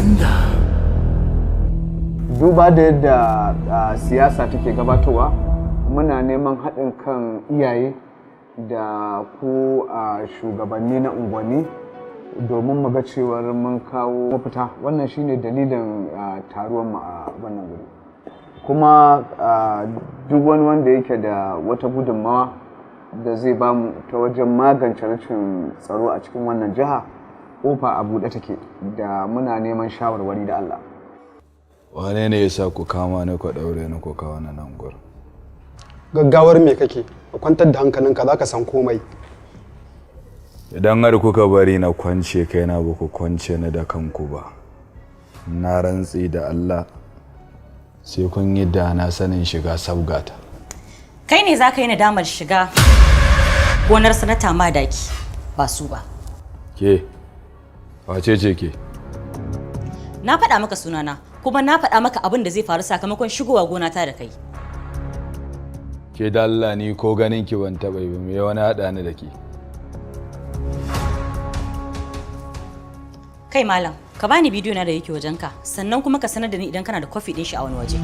Sanda. Duba da yadda siyasa take gabatowa, muna neman haɗin kan iyaye da ku a shugabanni na unguwanni domin mu ga cewar mun kawo mafita. Wannan shine dalilin taruwar mu a wannan guri. Kuma duk wani wanda yake da wata gudunmawa da zai bamu ta wajen magance rashin tsaro a cikin wannan jiha, kofa a buɗe take da muna neman shawarwari da Allah. Wane ne ya sa ku kama ni ku ɗaure ni ku kawo ni nan gurin? Gaggawar me kake? Ka kwantar da hankalinka za ka san komai. Idan har kuka bari na kwance kaina ba ku kwance ni da kanku ba, na rantsi da Allah sai kun yi da na sanin shiga sabgata. Kai ne za ka yi nadamar shiga gonar sanata Madaki ba su ba. Ke, wace ce ke? Na faɗa maka sunana kuma na faɗa maka abin da zai faru sakamakon shigowa gonata da kai. Ke da Allah ni ko ganin ki ban taɓa yi ba, me wani haɗa ni da ke? Kai malam, ka bani bidiyo na da yake wajenka, sannan kuma ka sanar da ni idan kana da kwafi ɗin shi a wani waje.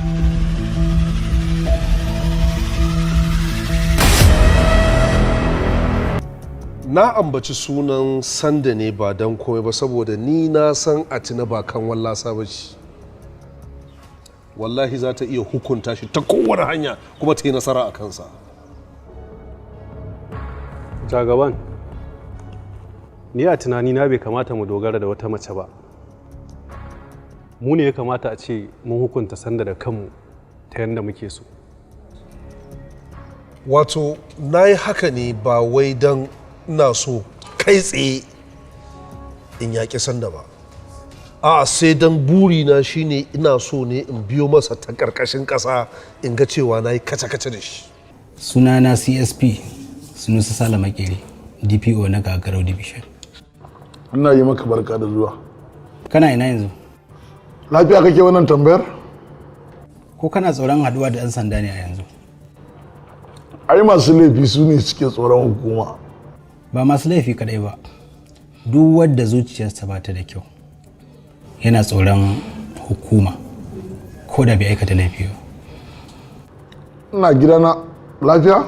Na ambaci sunan Sanda ne ba don komai ba saboda ni na san Atina ba kan wallasa ba shi. Wallahi za ta iya hukunta shi ta kowane hanya kuma ta yi nasara a kansa. Jagaban, ni a tunani na bai kamata mu dogara da wata mace ba. Mu ne ya kamata a ce mun hukunta Sanda da kanmu ta yadda muke so. Wato, na yi haka ne ba wai don ina so kai tsaye in yaƙi Sanda ba. A sai don burina shine ina so ne in biyo masa ta ƙarƙashin ƙasa in ga cewa na yi kace-kace da shi. Sunana CSP Sunusi Sala Makeri, DPO na Gagarau Division. Ina yi maka barka da zuwa. Kana ina yanzu? Lafiya kake wannan tambayar? Ko kana tsoron haduwa da 'yan sanda ne a yanzu? Ai masu laifi su ne suke tsoron hukuma. Ba masu laifi kadai ba. Duk wanda zuciyarsa ba ta da kyau yana tsoron hukuma ko da bai aikata laifi ba. Ina gidana lafiya?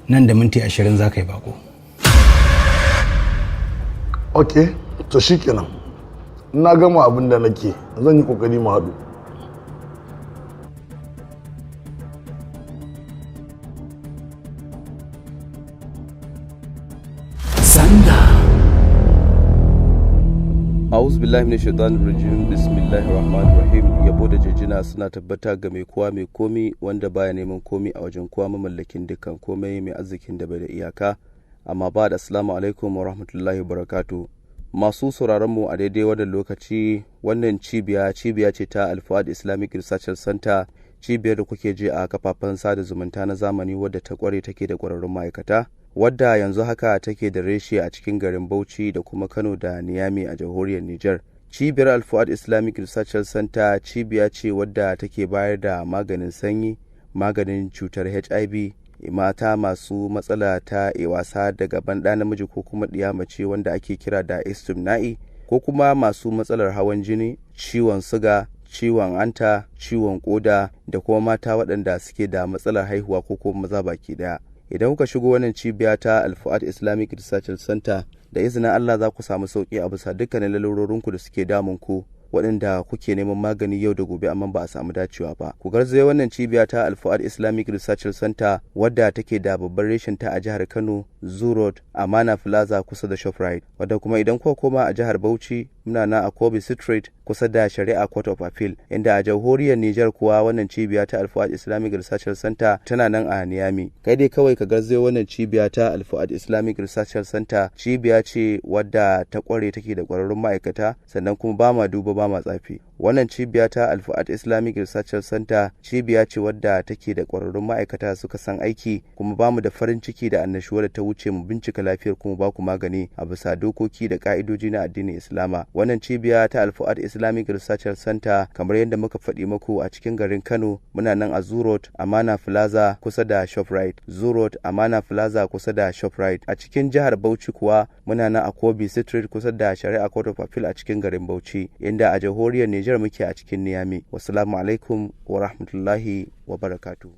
Nan da minti 20 za ka yi bako. Ok, to shikenan. Na gama abin da nake, zan yi kokari mu haɗu. Sanda. A'udhu billahi minash shaitanir rajim. Bismillahir rahmanir rahim. Yabo da jijjina suna tabbata ga mai kowa mai komi wanda baya neman komi a wajen kowa, mamallakin dukkan komai, mai arzikin da bai da iyaka. Amma ba da assalamu alaikum wa rahmatullahi wa barakatuh. Masu sauraron mu a daidai wannan lokaci, wannan cibiya ce ta Al-Fuad Islamic Research Center, cibiyar da kuke je a kafafen sada zumunta na zamani wadda ta kware take da kwararrun ma'aikata, wadda yanzu haka take da reshe a cikin garin Bauchi da kuma Kano da Niyami a jamhuriyar Niger. Cibiyar Al-Fuad Islamic Research Center cibiya ce wadda take bayar da maganin sanyi, maganin cutar HIV, mata masu matsala ta wasa da gaban ɗa namiji ko kuma ɗiya mace wanda ake kira da istimna'i, ko kuma masu matsalar hawan jini, ciwon suga, ciwon anta, ciwon koda, da kuma mata waɗanda suke da matsalar haihuwa ko kuma maza baki ɗaya. Idan kuka shigo wannan cibiya ta Al-Fuad Islamic Research Center, da izinin Allah za ku samu sauki a bisa dukkanin lalurorinku da suke damun ku, waɗanda kuke neman magani yau da gobe amma ba a samu dacewa ba. Ku garzaye wannan cibiya ta Al-Fuad Islamic Research Center wadda take da babban reshen ta a jihar Kano, Zoo Road, Amana Plaza kusa da Shoprite. Wadda kuma idan kuka koma a jihar Bauchi, muna na a Kobe Street kusa da Shari'a Court of Appeal. Inda a jamhuriyar Niger kuwa wannan cibiya ta Al-Fuad Islamic Research Center tana nan a Niyami. Kai dai kawai ka garzaye wannan cibiya ta Al-Fuad Islamic Research Center, cibiya ce wadda ta kware take da kwararrun ma'aikata, sannan kuma ba ma duba ba ma tsafi. Wannan cibiya ta Al-Fuad Islamic Research Center cibiya ce wadda take da kwararrun ma'aikata suka san aiki, kuma ba mu da farin ciki da annashuwa da ta wuce mu bincika lafiyar kuma ba ku magani a bisa dokoki da ka'idoji na addinin Islama. Wannan cibiya ta Al-Fuad Islamic Research Center kamar yadda muka faɗi muku a cikin garin Kano, muna nan a Zoo Road, Amana Plaza kusa da Shoprite. Zoo Road, Amana Plaza kusa da Shoprite. A cikin jihar Bauchi kuwa muna nan a Kobi Street kusa da Shari'a Court of Appeal a cikin garin Bauchi, inda a jamhuriyar Nijar muke a cikin Niamey. Wassalamu alaikum wa rahmatullahi wa barakatuh.